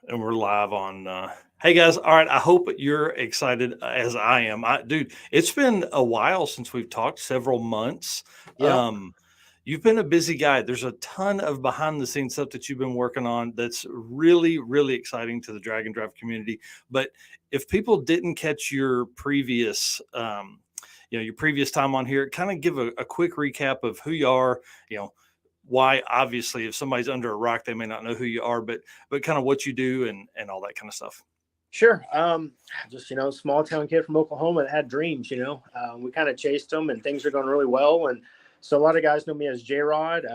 And we're live on. Hey guys, all right. I hope you're excited as I am. Dude, it's been a while since we've talked, several months. Yep. Um, you've been a busy guy. There's a ton of behind the scenes stuff that you've been working on that's really, really exciting to the Drag and Drive community. But if people didn't catch your previous, your previous time on here, kind of give a quick recap of who you are. You know, why obviously if somebody's under a rock they may not know who you are, but kind of what you do and all that kind of stuff. Sure. Just, small town kid from Oklahoma that had dreams, we kind of chased them and things are going really well. And so a lot of guys know me as J-Rod,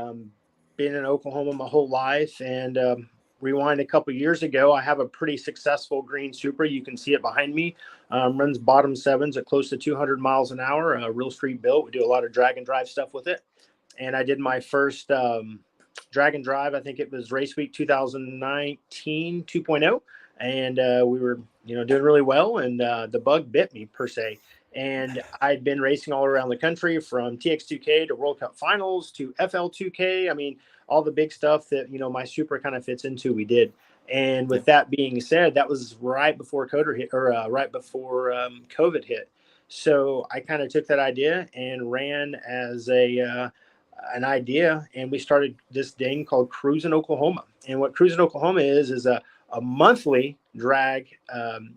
been in Oklahoma my whole life. And rewind a couple years ago, I have a pretty successful green Supra. You can see it behind me. Runs bottom sevens at close to 200 miles an hour, real street built. We do a lot of drag and drive stuff with it. And I did my first drag and drive. I think it was race week 2019 2.0. And we were, doing really well. And the bug bit me per se. And I'd been racing all around the country from TX2K to World Cup finals to FL2K. I mean, all the big stuff that, my Supra kind of fits into, we did. And with that being said, that was right before KOTOR hit, or right before COVID hit. So I kind of took that idea and ran as an idea, and we started this thing called Cruising Oklahoma. And what Cruising Oklahoma is a monthly drag,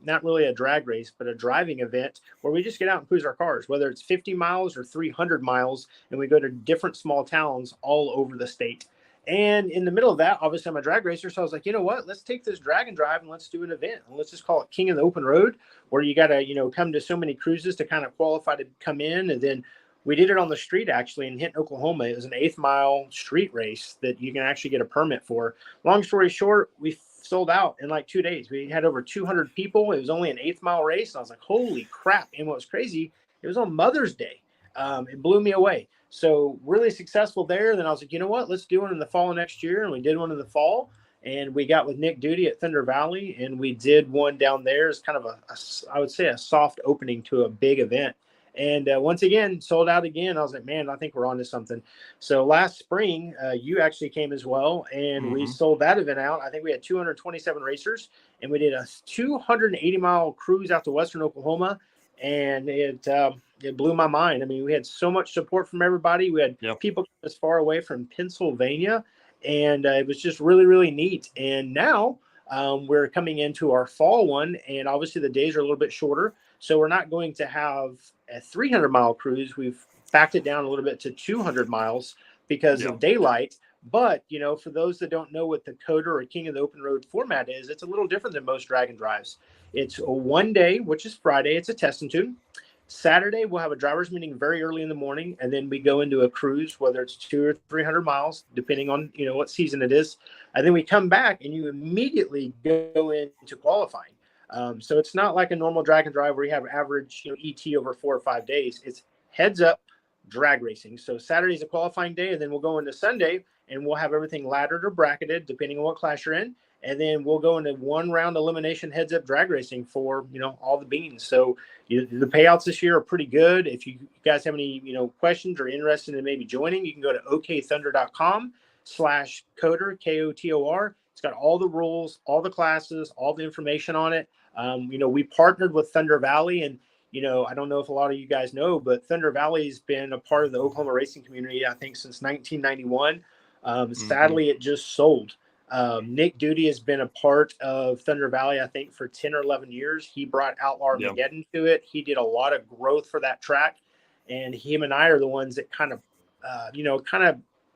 not really a drag race, but a driving event where we just get out and cruise our cars, whether it's 50 miles or 300 miles, and we go to different small towns all over the state. And in the middle of that, obviously I'm a drag racer, so I was like, you know what? Let's take this drag and drive and let's do an event. And let's just call it King of the Open Road, where you got to, come to so many cruises to kind of qualify to come in. And then we did it on the street actually in Hinton, Oklahoma. It was an 8th-mile street race that you can actually get a permit for. Long story short, we sold out in like 2 days. We had over 200 people. It was only an 8th-mile race. And I was like, holy crap. And what was crazy, it was on Mother's Day. It blew me away. So really successful there. Then I was like, you know what? Let's do one in the fall next year. And we did one in the fall. And we got with Nick Duty at Thunder Valley. And we did one down there as kind of I would say, a soft opening to a big event. And once again, sold out again. I was like, man, I think we're on to something. So last spring, you actually came as well, and we sold that event out. I think we had 227 racers, and we did a 280-mile cruise out to western Oklahoma, and it blew my mind. I mean, we had so much support from everybody. We had people as far away from Pennsylvania, and it was just really, really neat. And now we're coming into our fall one, and obviously the days are a little bit shorter. So we're not going to have a 300-mile cruise. We've backed it down a little bit to 200 miles because of daylight. But, for those that don't know what the KOTOR or King of the Open Road format is, it's a little different than most drag and drives. It's a one day, which is Friday. It's a test and tune. Saturday, we'll have a driver's meeting very early in the morning, and then we go into a cruise, whether it's 200 or 300 miles, depending on, what season it is. And then we come back, and you immediately go into qualifying. So it's not like a normal drag and drive where you have average, ET over 4 or 5 days. It's heads up drag racing. So Saturday's a qualifying day, and then we'll go into Sunday, and we'll have everything laddered or bracketed, depending on what class you're in. And then we'll go into one round elimination heads up drag racing for, all the beans. So the payouts this year are pretty good. If you guys have any, questions or interested in maybe joining, you can go to okthunder.com/KOTOR, KOTOR. It's got all the rules, all the classes, all the information on it. We partnered with Thunder Valley, and I don't know if a lot of you guys know, but Thunder Valley's been a part of the Oklahoma racing community, I think, since 1991. Sadly, it just sold. Nick Duty has been a part of Thunder Valley, I think, for 10 or 11 years. He brought Outlaw Armageddon to it. He did a lot of growth for that track, and him and I are the ones that kind of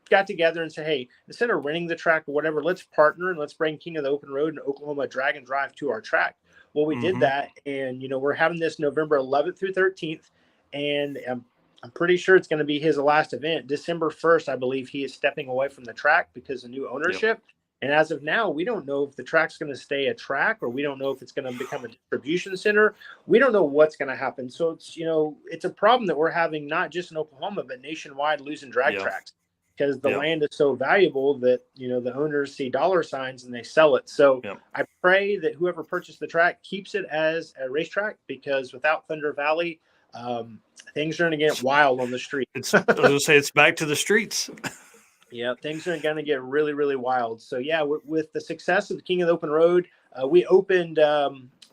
got together and said, hey, instead of renting the track or whatever, let's partner and let's bring King of the Open Road and Oklahoma Drag and Drive to our track. Well, we did that, and, we're having this November 11th through 13th, and I'm pretty sure it's going to be his last event. December 1st, I believe he is stepping away from the track because of new ownership. And as of now, we don't know if the track's going to stay a track, or we don't know if it's going to become a distribution center. We don't know what's going to happen. So it's, it's a problem that we're having, not just in Oklahoma, but nationwide, losing drag tracks, because the land is so valuable that, the owners see dollar signs and they sell it. So I pray that whoever purchased the track keeps it as a racetrack, because without Thunder Valley, things are going to get wild on the street. I was going to say, it's back to the streets. Yeah, things are going to get really, really wild. So, with the success of the King of the Open Road, We opened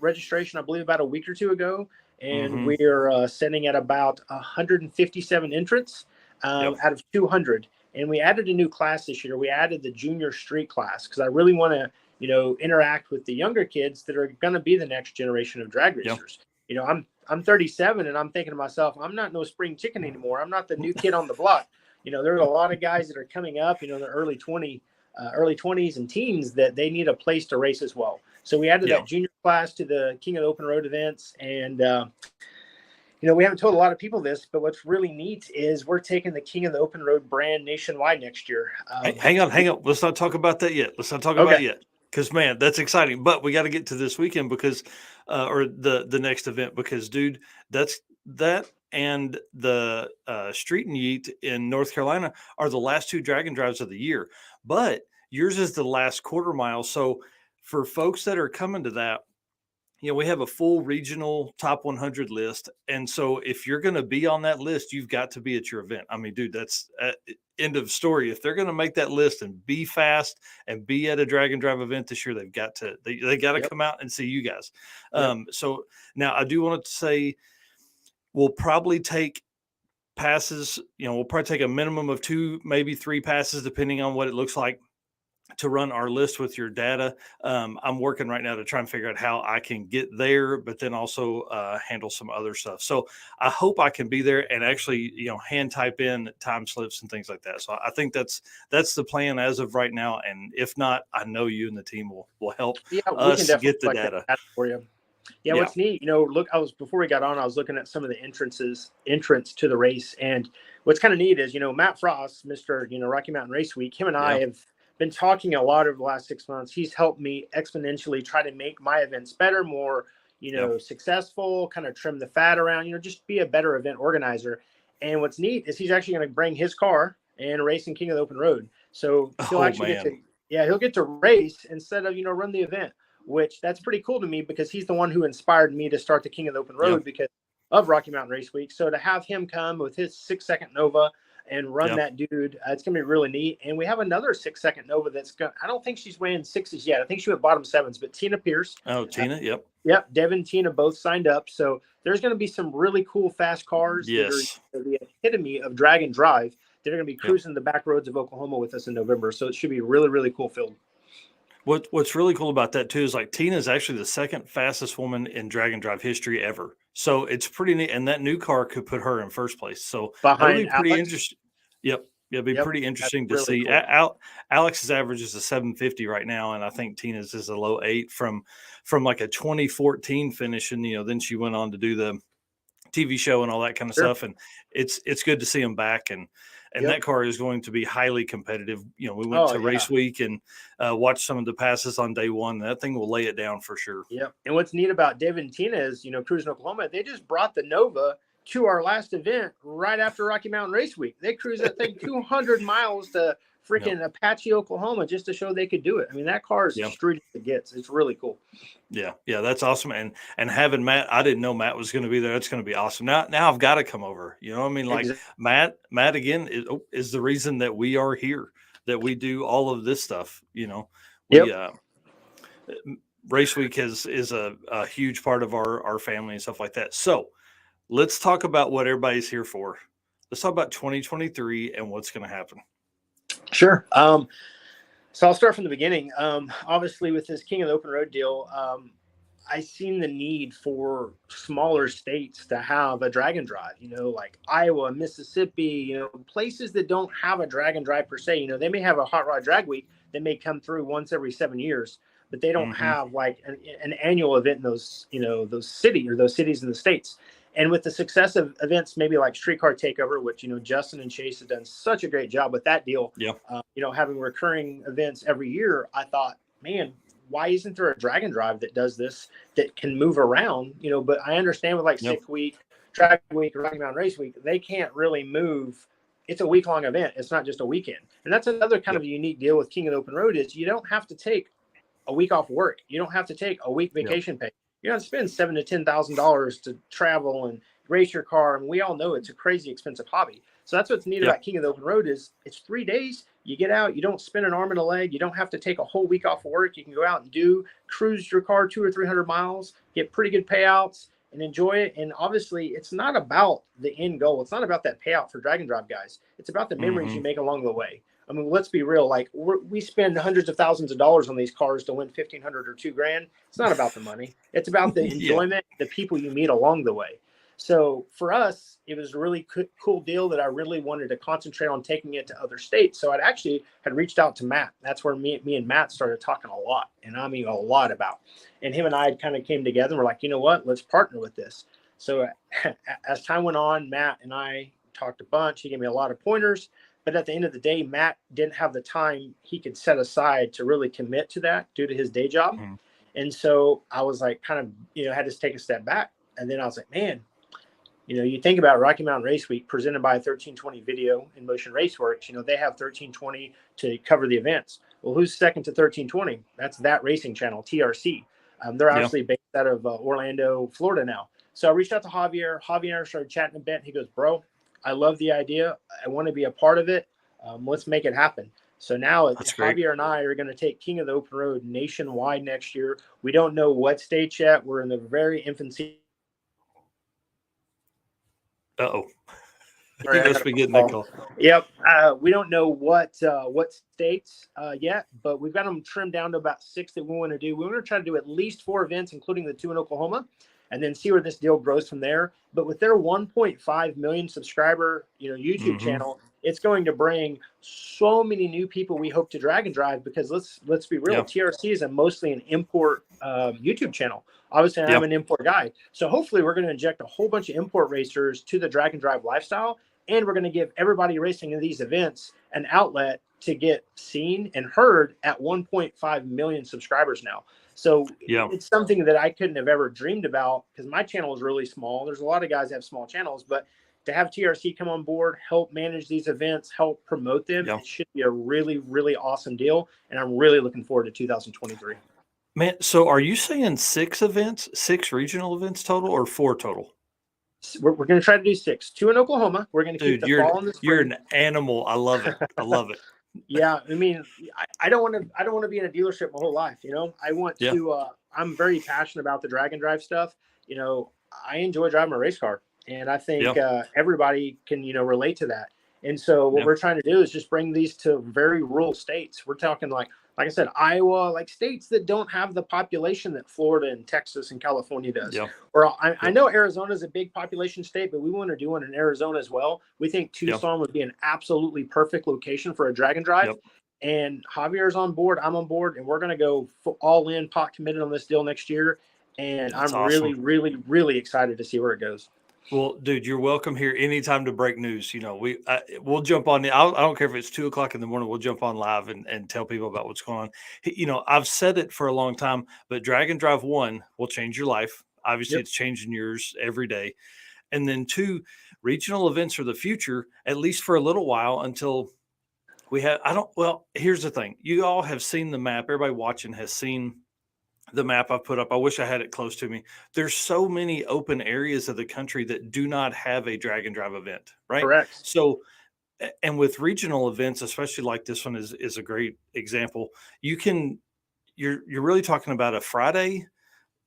registration, I believe, about a week or two ago, and Mm-hmm. we're sitting at about 157 entrants Yep. out of 200. And we added a new class this year. We added the junior street class because I really want to, interact with the younger kids that are going to be the next generation of drag Yep. racers. I'm 37 and I'm thinking to myself, I'm not no spring chicken anymore. I'm not the new kid on the block. There's a lot of guys that are coming up, in their early 20s and teens that they need a place to race as well. So we added Yeah. that junior class to the King of the Open Road events. And, we haven't told a lot of people this, but what's really neat is we're taking the King of the Open Road brand nationwide next year. Hang on. Let's not talk about that yet. Because man, that's exciting. But we got to get to this weekend because, or the next event because, dude, that and the Street and Yeet in North Carolina are the last two Dragon Drives of the year. But yours is the last quarter mile. So for folks that are coming to that, we have a full regional top 100 list. And so if you're going to be on that list, you've got to be at your event. I mean, dude, that's end of story. If they're going to make that list and be fast and be at a Dragon Drive event this year, they've got to, they got to come out and see you guys. So now I do want to say we'll probably take passes, we'll probably take a minimum of 2, maybe 3 passes, depending on what it looks like, to run our list with your data. I'm working right now to try and figure out how I can get there, but then also handle some other stuff. So I hope I can be there and actually, hand type in time slips and things like that. So I think that's the plan as of right now. And if not, I know you and the team will help us get the data for you. Yeah, what's neat, look, before we got on, I was looking at some of the entrance to the race. And what's kind of neat is, Matt Frost, Mr. Rocky Mountain Race Week, him and I have been talking a lot over the last 6 months. He's helped me exponentially try to make my events better, more, successful, kind of trim the fat around, just be a better event organizer. And what's neat is he's actually going to bring his car and race in King of the Open Road. So he'll he'll get to race instead of, run the event, which that's pretty cool to me because he's the one who inspired me to start the King of the Open Road because of Rocky Mountain Race Week. So to have him come with his 6-second Nova and run that dude, it's going to be really neat. And we have another 6-second Nova I don't think she's weighing 6s yet. I think she went bottom 7s, but Tina Pierce. Oh, Tina. Yep. Devin and Tina both signed up. So there's going to be some really cool fast cars that are the epitome of drag and drive. They're going to be cruising the back roads of Oklahoma with us in November. So it should be really, really cool field. What's really cool about that too is like Tina is actually the second fastest woman in drag and drive history ever. So it's pretty neat, and that new car could put her in first place. So behind it'll be pretty interesting. It'd be pretty interesting to see. Cool. Alex's average is a 750 right now, and I think Tina's is a low 8 from like a 2014 finish, and then she went on to do the TV show and all that kind of stuff. And it's good to see them back, and that car is going to be highly competitive. We went to race week and watched some of the passes on day one. That thing will lay it down for sure. Yeah. And what's neat about David and Tina is, cruising Oklahoma, they just brought the Nova to our last event right after Rocky Mountain Race Week. They cruised that thing 200 miles to freaking Apache, Oklahoma, just to show they could do it. I mean, that car is street as it gets. It's really cool. Yeah, that's awesome. And having Matt, I didn't know Matt was going to be there. It's going to be awesome. Now I've got to come over. You know what I mean? Like Matt again is the reason that we are here, that we do all of this stuff. Race Week is a huge part of our family and stuff like that. So let's talk about what everybody's here for. Let's talk about 2023 and what's going to happen. Sure. So I'll start from the beginning. Obviously, with this King of the Open Road deal, I seen the need for smaller states to have a drag and drive, like Iowa, Mississippi, places that don't have a drag and drive per se. They may have a hot rod drag week that may come through once every 7 years, but they don't have like an annual event in those, those cities in the States. And with the success of events, maybe like Streetcar Takeover, which, Justin and Chase have done such a great job with that deal, having recurring events every year, I thought, man, why isn't there a drag and drive that does this, that can move around, but I understand with like Sick Week, Drag Week, Rocky Mountain Race Week, they can't really move. It's a week-long event. It's not just a weekend. And that's another kind of a unique deal with King of the Open Road is you don't have to take a week off work. You don't have to take a week vacation pay. You don't spend $7,000 to $10,000 to travel and race your car. And we all know it's a crazy expensive hobby. So that's what's neat about King of the Open Road is it's 3 days. You get out, you don't spend an arm and a leg. You don't have to take a whole week off of work. You can go out and cruise your car 200 or 300 miles, get pretty good payouts and enjoy it. And obviously it's not about the end goal. It's not about that payout for drag and drive guys. It's about the memories you make along the way. I mean, let's be real. Like we spend hundreds of thousands of dollars on these cars to win 1,500 or $2,000. It's not about the money. It's about the enjoyment, the people you meet along the way. So for us, it was a really cool deal that I really wanted to concentrate on taking it to other states. So I'd actually had reached out to Matt. That's where me and Matt started talking a lot, and I mean a lot about. And him and I kind of came together and we're like, you know what, let's partner with this. So as time went on, Matt and I talked a bunch. He gave me a lot of pointers. But at the end of the day, Matt didn't have the time he could set aside to really commit to that due to his day job. And so I was like, kind of, had to take a step back. And then I was like, man, you think about Rocky Mountain Race Week presented by 1320 Video and Motion Raceworks. They have 1320 to cover the events. Well, who's second to 1320? That's That Racing Channel, TRC. They're actually based out of Orlando, Florida now. So I reached out to Javier. Javier started chatting a bit. He goes, bro, I love the idea. I want to be a part of it. Let's make it happen. So now Javier and I are going to take King of the Open Road nationwide next year. We don't know what states yet. We're in the very infancy. Uh-oh. He must be getting the call. Yep. We don't know what states yet, but we've got them trimmed down to about 6 that we want to do. We want to try to do at least 4 events, including the 2 in Oklahoma, and then see where this deal grows from there. But with their 1.5 million subscriber, YouTube channel, it's going to bring so many new people we hope to drag and drive, because let's be real, TRC is mostly an import YouTube channel. Obviously, I'm an import guy. So hopefully we're going to inject a whole bunch of import racers to the drag and drive lifestyle. And we're going to give everybody racing in these events an outlet to get seen and heard at 1.5 million subscribers now. So it's something that I couldn't have ever dreamed about, because my channel is really small. There's a lot of guys that have small channels, but to have TRC come on board, help manage these events, help promote them, it should be a really, really awesome deal. And I'm really looking forward to 2023. Man, so are you saying 6 events, 6 regional events total, or 4 total? We're going to try to do 6. 2 in Oklahoma. We're going to keep the fall in the spring. You're an animal. I love it. I love it. Yeah, I mean, I don't want to be in a dealership my whole life. I want to. I'm very passionate about the drag and drive stuff. I enjoy driving a race car, and I think everybody can relate to that. And so what we're trying to do is just bring these to very rural states. We're talking like I said, Iowa, like states that don't have the population that Florida and Texas and California does. Or I know Arizona is a big population state, but we want to do one in Arizona as well. We think Tucson would be an absolutely perfect location for a drag and drive. And Javier's on board, I'm on board, and we're going to go all in, pot committed on this deal next year. And I'm really, really, really excited to see where it goes. Well, dude, you're welcome here anytime to break news. We'll jump on. I don't care if it's 2:00 in the morning. We'll jump on live and tell people about what's going on. I've said it for a long time, but Drag and Drive 1 will change your life. Obviously, it's changing yours every day. And then 2, regional events are the future, at least for a little while, until we have. Here's the thing. You all have seen the map. Everybody watching has seen the map I've put up. I wish I had it close to me. There's so many open areas of the country that do not have a drag and drive event, right? Correct. So, and with regional events, especially like this one is a great example. You're really talking about a Friday.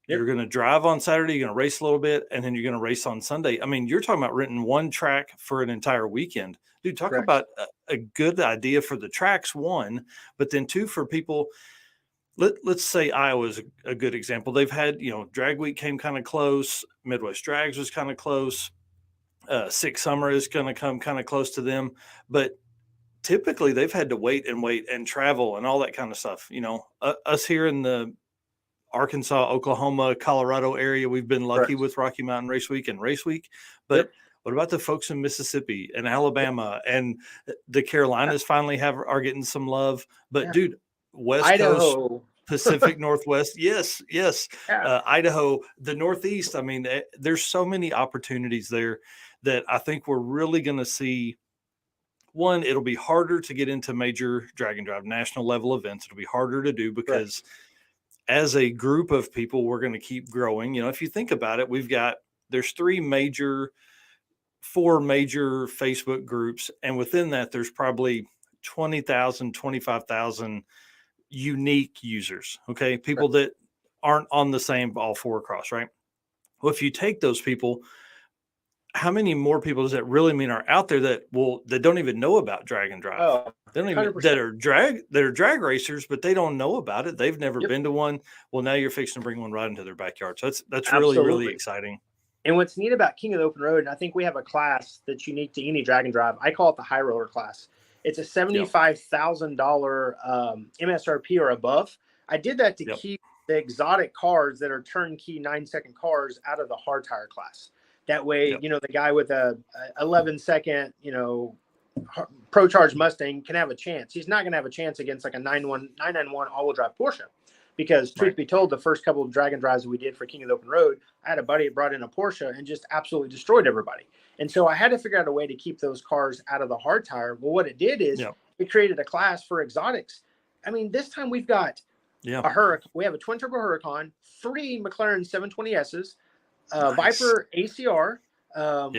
You're going to drive on Saturday, you're going to race a little bit, and then you're going to race on Sunday. I mean, you're talking about renting one track for an entire weekend. Dude, talk about a good idea for the tracks, 1, but then 2, for people. Let's say Iowa is a good example. They've had, Drag Week came kind of close. Midwest Drags was kind of close. Six Summer is going to come kind of close to them. But typically they've had to wait and travel and all that kind of stuff. Us here in the Arkansas, Oklahoma, Colorado area, we've been lucky with Rocky Mountain Race Week and Race Week. But what about the folks in Mississippi and Alabama and the Carolinas finally are getting some love? But dude, West Idaho. Coast, Pacific Northwest. Yes. Idaho, the Northeast. I mean, there's so many opportunities there that I think we're really going to see. 1, it'll be harder to get into major drag and drive national level events. It'll be harder to do because as a group of people, we're going to keep growing. If you think about it, there's 4 major Facebook groups. And within that, there's probably 20,000, 25,000 unique users. Okay. People that aren't on the same all four cross, right? Well, if you take those people, how many more people does that really mean are out there that don't even know about drag and drive? Oh, They don't even 100%. that are drag racers, but they don't know about it. They've never Yep. been to one. Well, now you're fixing to bring one right into their backyard. So that's really, really Absolutely. exciting. And what's neat about King of the Open Road, and I think we have a class that's unique to any drag and drive. I call it the high roller class. It's a $75,000 MSRP or above. I did that to keep the exotic cars that are turnkey 9-second cars out of the hard tire class. That way, you know, the guy with a 11-second, you know, Pro Charge Mustang can have a chance. He's not going to have a chance against like a 991 all-wheel drive Porsche. Because truth be told, the first couple of drag and drives that we did for King of the Open Road, I had a buddy that brought in a Porsche and just absolutely destroyed everybody. And so I had to figure out a way to keep those cars out of the hard tire. Well, what it did is it created a class for exotics. I mean, this time we've got a Huracan. We have a twin turbo Huracan, 3 McLaren 720Ss, Viper ACR.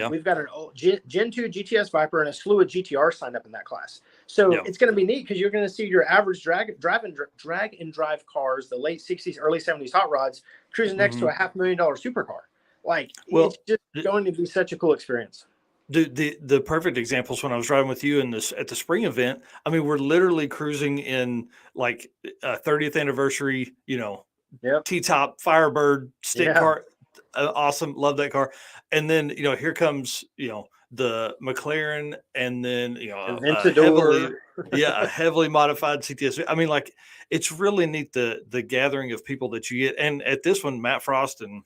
We've got an Gen 2 GTS Viper and a slew of GTR signed up in that class. So it's going to be neat because you're going to see your average drag and drive cars, the late 60s, early 70s hot rods, cruising next to a $500,000 supercar. Like, it's just going to be such a cool experience. The perfect examples when I was driving with you at the spring event. I mean, we're literally cruising in like a 30th anniversary, you know, T-top Firebird stick car. Awesome. Love that car. And then, you know, here comes, you know, the McLaren and then, you know, a heavily modified CTS. I mean, like, it's really neat, the gathering of people that you get. And at this one, Matt Frost and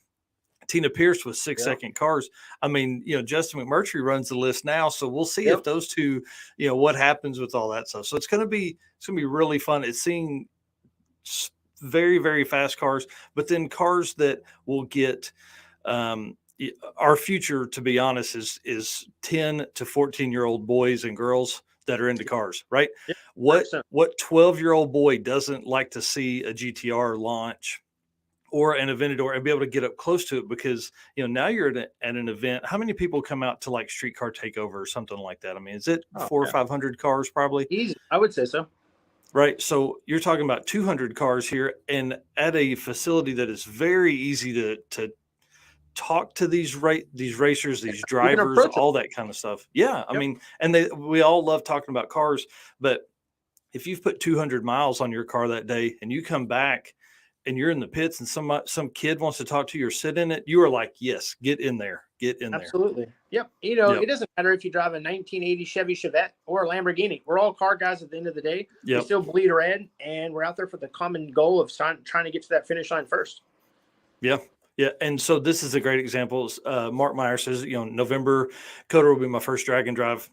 Tina Pierce with 6-second cars. I mean, you know, Justin McMurtry runs the list now. So we'll see if those two, you know, what happens with all that stuff. So it's going to be really fun. It's seeing very, very fast cars, but then cars that will get, our future, to be honest, is 10 to 14-year-old boys and girls that are into cars, right? What 12-year-old boy doesn't like to see a GTR launch or an Aventador and be able to get up close to it? Because, you know, now you're at an event. How many people come out to like Streetcar Takeover or something like that? I mean, is it 400 or 500 cars probably? Easy. I would say so. Right. So you're talking about 200 cars here and at a facility that is very easy to talk to these racers, these drivers, all that kind of stuff. Yeah. I mean, and we all love talking about cars, but if you've put 200 miles on your car that day and you come back and you're in the pits and some kid wants to talk to you or sit in it, you are like, yes, get in there. Absolutely. Yep. You know, it doesn't matter if you drive a 1980 Chevy Chevette or a Lamborghini. We're all car guys at the end of the day. We still bleed red, and we're out there for the common goal of trying to get to that finish line first. Yeah. Yeah. And so this is a great example. Mark Meyer says, you know, November, KOTOR will be my first drag and drive,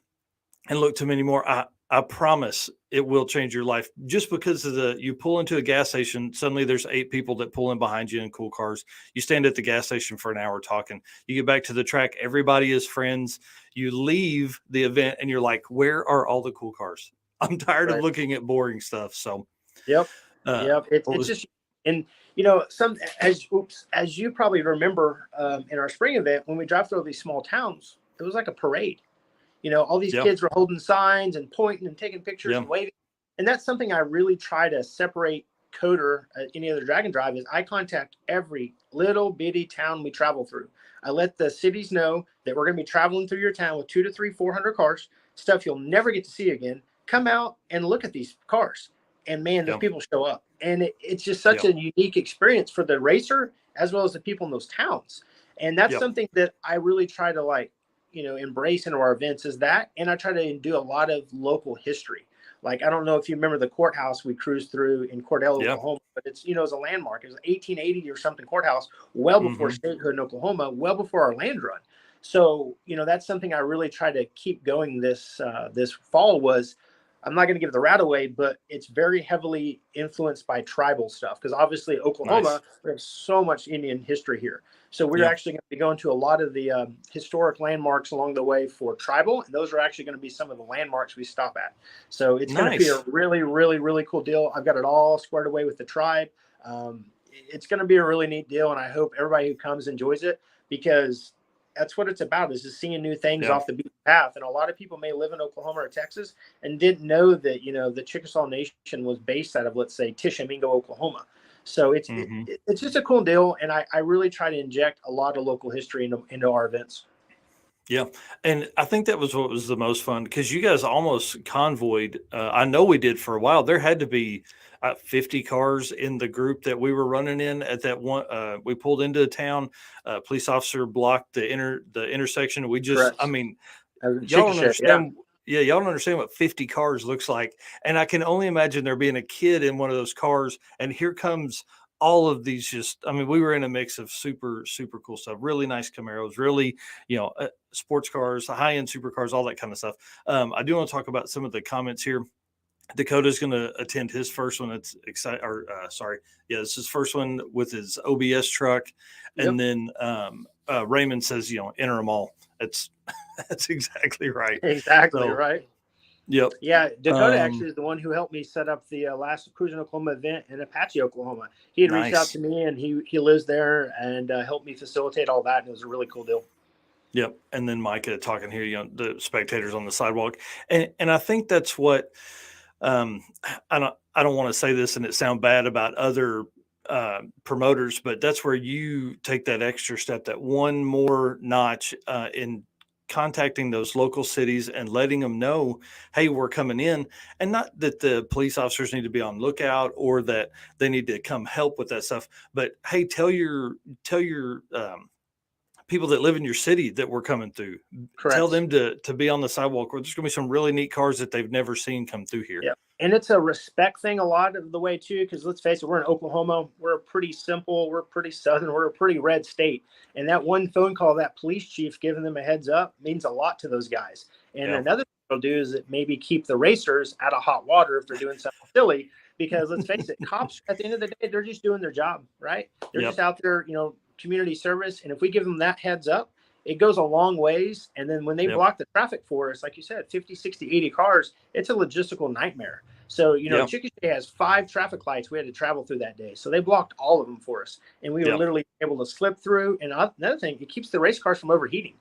and look to many more. I promise it will change your life, just because of you pull into a gas station. Suddenly there's 8 people that pull in behind you in cool cars. You stand at the gas station for an hour talking. You get back to the track. Everybody is friends. You leave the event and you're like, where are all the cool cars? I'm tired of looking at boring stuff. So, it's just, and you know, as you probably remember, in our spring event, when we drive through these small towns, it was like a parade. You know, all these kids were holding signs and pointing and taking pictures and waving. And that's something I really try to separate KOTOR, any other drag and drive, is I contact every little bitty town we travel through. I let the cities know that we're going to be traveling through your town with 200 to 300, 400 cars, stuff you'll never get to see again. Come out and look at these cars. And man, the people show up. And it's just such a unique experience for the racer as well as the people in those towns. And that's something that I really try to, like, you know, embrace into our events, is that. And I try to do a lot of local history. Like, I don't know if you remember the courthouse we cruised through in Cordell, Oklahoma, but it's, you know, it's a landmark. It was 1880 or something courthouse, well before statehood in Oklahoma, well before our land run. So, you know, that's something I really try to keep going this fall. Was, I'm not going to give the route away, but it's very heavily influenced by tribal stuff, because obviously Oklahoma, we have so much Indian history here. So we're actually going to be going to a lot of the historic landmarks along the way for tribal, and those are actually going to be some of the landmarks we stop at. So it's going to be a really, really, really cool deal. I've got it all squared away with the tribe. It's going to be a really neat deal, and I hope everybody who comes enjoys it, because that's what it's about, is just seeing new things Yeah. off the beaten path. And a lot of people may live in Oklahoma or Texas and didn't know that, the Chickasaw Nation was based out of, let's say, Tishomingo, Oklahoma. So Hmm. it's just a cool deal. And I really try to inject a lot of local history into our events. Yeah, and I think that was what was the most fun because you guys almost convoyed. I know we did for a while. There had to be 50 cars in the group that we were running in at that one. We pulled into town. Police officer blocked the intersection. I Correct. mean, y'all don't Chickasha, yeah. understand. Yeah, y'all don't understand what 50 cars looks like. And I can only imagine there being a kid in one of those cars. And here comes all of these I mean, we were in a mix of super, super cool stuff, really nice Camaros, really, sports cars, high end supercars, all that kind of stuff. I do want to talk about some of the comments here. Dakota's going to attend his first one. It's exciting. Or sorry, yeah, it's his first one with his OBS truck, Yep. and then Raymond says, enter them all. That's that's exactly right. Exactly So, right. yep. Yeah, Dakota Um, actually is the one who helped me set up the last Cruising Oklahoma event in Apache, Oklahoma. He had reached out nice. to me, and he lives there and helped me facilitate all that, and it was a really cool deal. Yep. And then Micah talking here, the spectators on the sidewalk, and I think that's what um, I don't want to say this and it sound bad about other promoters, but that's where you take that extra step, that one more notch in contacting those local cities and letting them know, hey, we're coming in, and not that the police officers need to be on lookout or that they need to come help with that stuff, but hey, tell your people that live in your city that we're coming through. Tell Correct. them to be on the sidewalk where there's going to be some really neat cars that they've never seen come through here. Yeah. And it's a respect thing a lot of the way, too, because let's face it, we're in Oklahoma. We're pretty simple. We're pretty southern. We're a pretty red state. And that one phone call, that police chief giving them a heads up means a lot to those guys. And Yeah. another thing they'll do is maybe keep the racers out of hot water if they're doing something silly. Because let's face it, cops, at the end of the day, they're just doing their job, right? They're just Yep. out there, community service. And if we give them that heads up, it goes a long ways. And then when they Yep. block the traffic for us, like you said, 50, 60, 80 cars, it's a logistical nightmare. So, Yep. Chickasha has 5 traffic lights we had to travel through that day. So they blocked all of them for us. And we were Yep. literally able to slip through. And another thing, it keeps the race cars from overheating.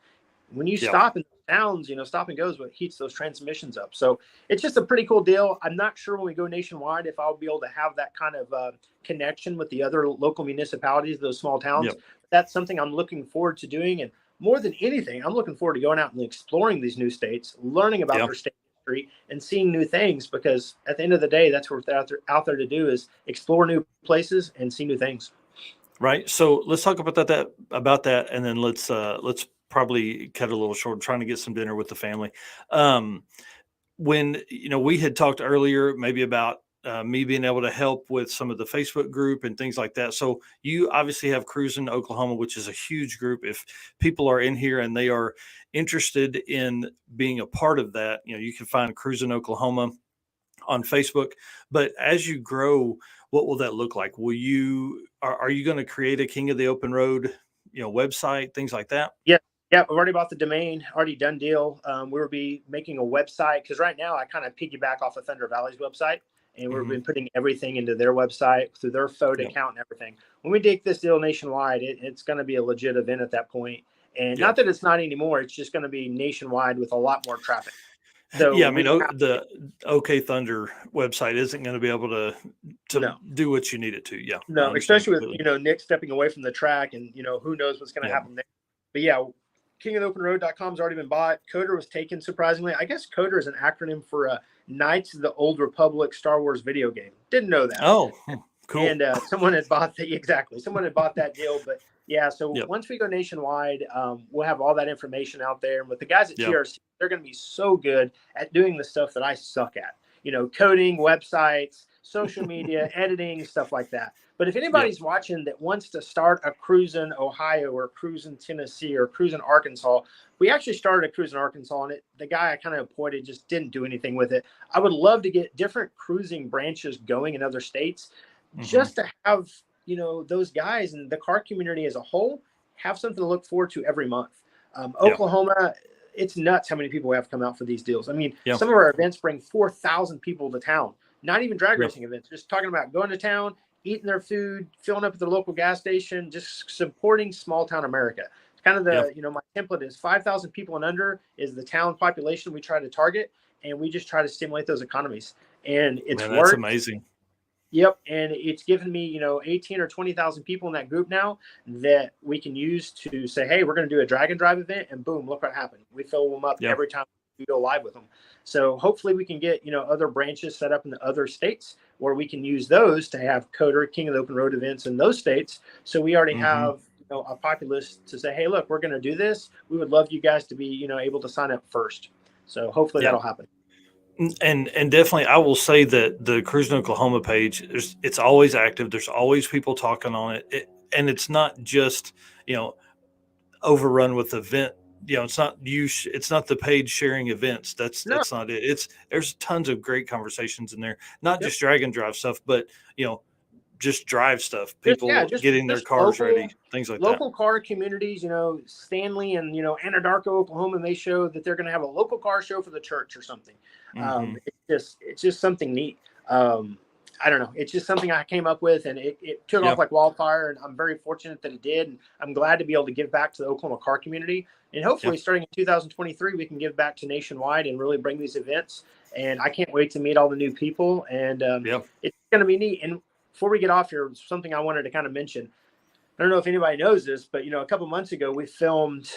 When you Yep. stop in towns, stop and goes what heats those transmissions up. So it's just a pretty cool deal. I'm not sure when we go nationwide if I'll be able to have that kind of connection with the other local municipalities, those small towns. Yep. That's something I'm looking forward to doing. And more than anything, I'm looking forward to going out and exploring these new states, learning about Yep. their state history, and seeing new things. Because at the end of the day, that's what they're out there to do, is explore new places and see new things. Right. So let's talk about that, and then let's probably cut a little short, trying to get some dinner with the family. Um, when we had talked earlier maybe about me being able to help with some of the Facebook group and things like that. So you obviously have Cruising Oklahoma, which is a huge group. If people are in here and they are interested in being a part of that, you can find Cruising Oklahoma on Facebook. But as you grow, what will that look like? Are you going to create a King of the Open Road, website, things like that? Yeah, yeah. I've already bought the domain, already done deal. We will be making a website because right now I kind of piggyback off of Thunder Valley's website, and we've Hmm. been putting everything into their website through their photo Yeah. account and everything. When we take this deal nationwide, it's going to be a legit event at that point. And Yeah. not that it's not anymore; it's just going to be nationwide with a lot more traffic. So Yeah, I we mean, have the OK Thunder website isn't going to be able to no. do what you need it to. Yeah, I No, understand especially with completely. Nick stepping away from the track, and who knows what's going to Yeah, happen there. But yeah, kingofopenroad.com's already been bought. KOTOR was taken, surprisingly. I guess KOTOR is an acronym for Knights of the Old Republic Star Wars video game. Didn't know that. oh, cool. And someone had bought someone had bought that deal. But yeah, so Yep. once we go nationwide, we'll have all that information out there. And with the guys at Yeah. TRC, they're going to be so good at doing the stuff that I suck at. Coding, websites, social media, editing, stuff like that. But if Yep. anybody's watching that wants to start a cruise in Ohio or cruise in Tennessee or cruise in Arkansas, we actually started a cruise in Arkansas, and the guy I kind of appointed just didn't do anything with it. I would love to get different cruising branches going in other states, Hmm. just to have those guys and the car community as a whole have something to look forward to every month. Yeah. Oklahoma, it's nuts how many people we have come out for these deals. I mean, Yeah. some of our events bring 4,000 people to town. Not even drag Yeah. racing events, just talking about going to town, eating their food, filling up at the local gas station, just supporting small town America. It's kind of Yep. my template is 5,000 people and under is the town population we try to target. And we just try to stimulate those economies. And it's Man, that's worked. amazing. Yep, and it's given me 18 or 20,000 people in that group now that we can use to say, hey, we're going to do a drag and drive event, and boom, look what happened. We fill them up Yeah. every time we go live with them. So hopefully we can get other branches set up in the other states where we can use those to have KOTOR King of the Open Road events in those states. So we already have a populace to say, hey, look, we're going to do this. We would love you guys to be able to sign up first. So hopefully that'll happen. And definitely, I will say that the Cruising Oklahoma page, it's always active. There's always people talking on it, and it's not just overrun with event. It's not it's not the page sharing events. That's not it. There's tons of great conversations in there, not just drag and drive stuff, but just drive stuff. People getting their cars ready, things like that. Local car communities, Stanley and Anadarko, Oklahoma, may show that they're going to have a local car show for the church or something. It's just something neat. I don't know. It's just something I came up with, and it took off like wildfire. And I'm very fortunate that it did. And I'm glad to be able to give back to the Oklahoma car community. And hopefully, starting in 2023, we can give back to nationwide and really bring these events. And I can't wait to meet all the new people. And it's going to be neat. And before we get off here, something I wanted to kind of mention. I don't know if anybody knows this, but a couple months ago we filmed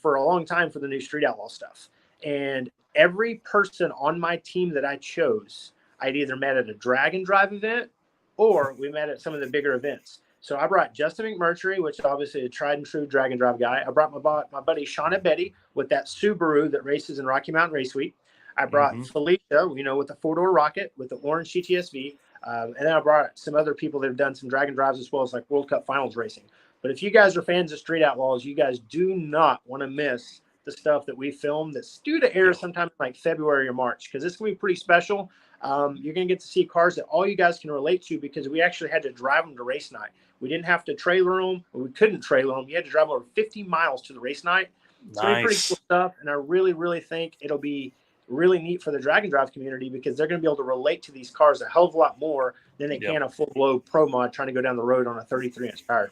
for a long time for the new Street Outlaw stuff, and every person on my team that I chose, I'd either met at a drag and drive event or we met at some of the bigger events. So I brought Justin McMurtry, which is obviously a tried and true drag and drive guy. I brought my buddy Shauna Betty with that Subaru that races in Rocky Mountain Race Week. I brought Felicia, with the 4-door Rocket with the orange GTSV. And then I brought some other people that have done some drag and drives as well as like World Cup finals racing. But if you guys are fans of Street Outlaws, you guys do not want to miss the stuff that we filmed that's due to air sometime like February or March, because it's going to be pretty special. You're going to get to see cars that all you guys can relate to, because we actually had to drive them to race night. We didn't have to trailer them, or we couldn't trailer them. You had to drive over 50 miles to the race night. It's going to be pretty cool stuff. And I really, really think it'll be really neat for the drag and drive community, because they're going to be able to relate to these cars a hell of a lot more than they can a full blow pro mod trying to go down the road on a 33-inch tire.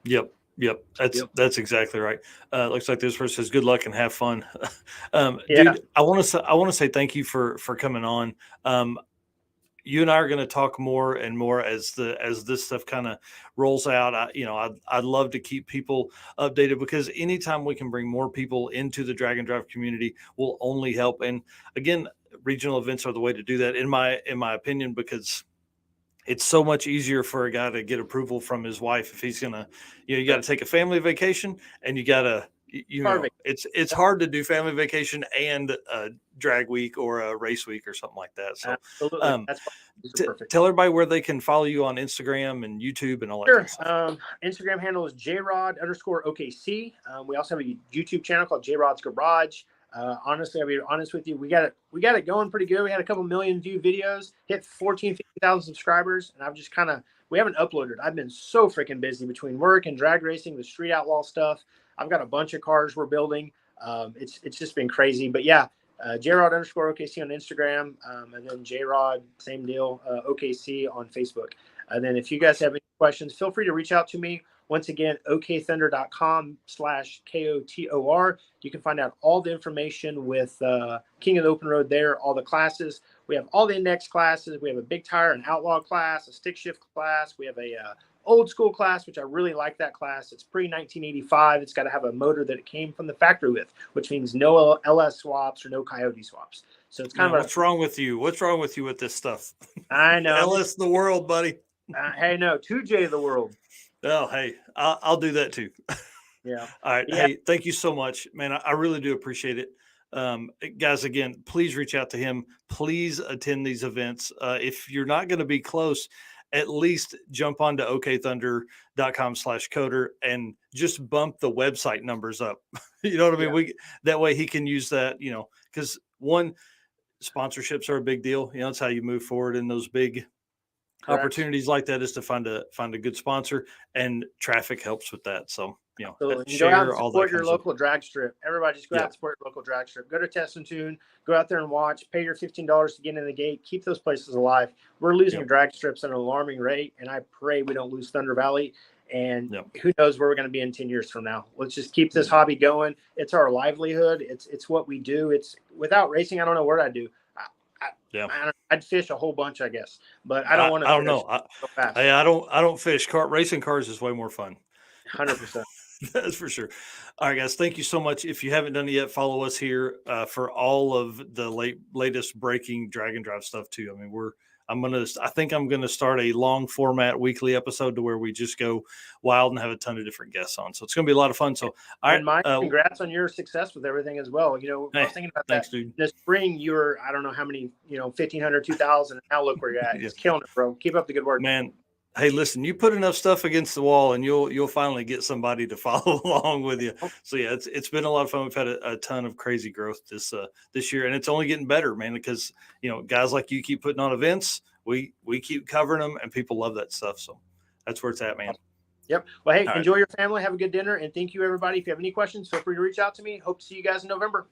Yep. That's exactly right. Looks like this person says good luck and have fun. Dude, I want to say thank you for coming on. You and I are going to talk more and more as this stuff kind of rolls out. I'd love to keep people updated, because anytime we can bring more people into the drag and drive community will only help. And again, regional events are the way to do that, in my opinion, because it's so much easier for a guy to get approval from his wife if he's gonna, you got to take a family vacation, and you got to, it's hard to do family vacation and a drag week or a race week or something like that. So absolutely. That's perfect. Tell everybody where they can follow you on Instagram and YouTube and all that. Kind of stuff. Instagram handle is JRod_OKC. We also have a YouTube channel called JRod's Garage. Honestly, I'll be honest with you. We got it going pretty good. We had a couple million view videos, hit 50,000 subscribers, and I've just we haven't uploaded. I've been so freaking busy between work and drag racing, the Street Outlaw stuff. I've got a bunch of cars we're building. It's just been crazy, but yeah, JRod_OKC on Instagram, and then JRod, same deal, OKC on Facebook. And then if you guys have any questions, feel free to reach out to me. Once again, okthunder.com/KOTOR. You can find out all the information with King of the Open Road there, all the classes. We have all the index classes. We have a big tire and outlaw class, a stick shift class. We have a old school class, which I really like that class. It's pre-1985. It's got to have a motor that it came from the factory with, which means no LS swaps or no Coyote swaps. So it's kind of what's wrong with you? What's wrong with you with this stuff? I know. LS the world, buddy. Hey, no, 2J the world. Oh, hey, I'll do that too. Yeah. All right. Yeah. Hey, thank you so much, man. I really do appreciate it. Guys, again, please reach out to him. Please attend these events. If you're not going to be close, at least jump onto okthunder.com/KOTOR and just bump the website numbers up. You know what I mean? That way he can use that, because sponsorships are a big deal. It's how you move forward in those big opportunities like that, is to find a good sponsor, and traffic helps with that. So, share, go out and support your local drag strip. Everybody just go out and support your local drag strip. Go to Test and Tune, go out there and watch, pay your $15 to get in the gate, keep those places alive. We're losing drag strips at an alarming rate, and I pray we don't lose Thunder Valley. And Yep. who knows where we're going to be in 10 years from now. Let's just keep this hobby going. It's our livelihood. It's what we do. It's without racing, I don't know what I'd do. Yeah. I'd fish a whole bunch, I guess, but I don't want to. I don't know. So fast. I don't fish. Racing cars is way more fun. 100%. That's for sure. All right, guys. Thank you so much. If you haven't done it yet, follow us here for all of the latest breaking drag and drive stuff too. I mean, I think I'm gonna start a long format weekly episode to where we just go wild and have a ton of different guests on. So it's gonna be a lot of fun. So and Mike, congrats on your success with everything as well. You know, I was thinking about thanks, that. Dude. This spring, you were, I don't know how many, 1,500, 2,000. Now look where you're at. It's killing it, bro. Keep up the good work, man. Hey, listen, you put enough stuff against the wall and you'll finally get somebody to follow along with you. So yeah, it's been a lot of fun. We've had a ton of crazy growth this year, and it's only getting better, man, because guys like you keep putting on events. We keep covering them, and people love that stuff. So that's where it's at, man. Yep. Well, hey, enjoy your family. Have a good dinner. And thank you, everybody. If you have any questions, feel free to reach out to me. Hope to see you guys in November.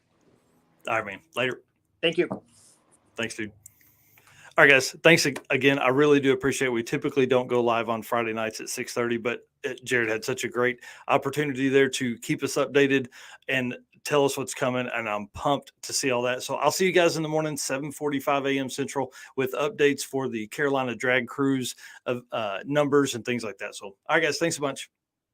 All right, man. Later. Thank you. Thanks, dude. All right, guys. Thanks again. I really do appreciate it. We typically don't go live on Friday nights at 6:30, but Jared had such a great opportunity there to keep us updated and tell us what's coming. And I'm pumped to see all that. So I'll see you guys in the morning, 7:45 a.m. Central, with updates for the Carolina Drag Cruise of numbers and things like that. So, all right, guys. Thanks a bunch.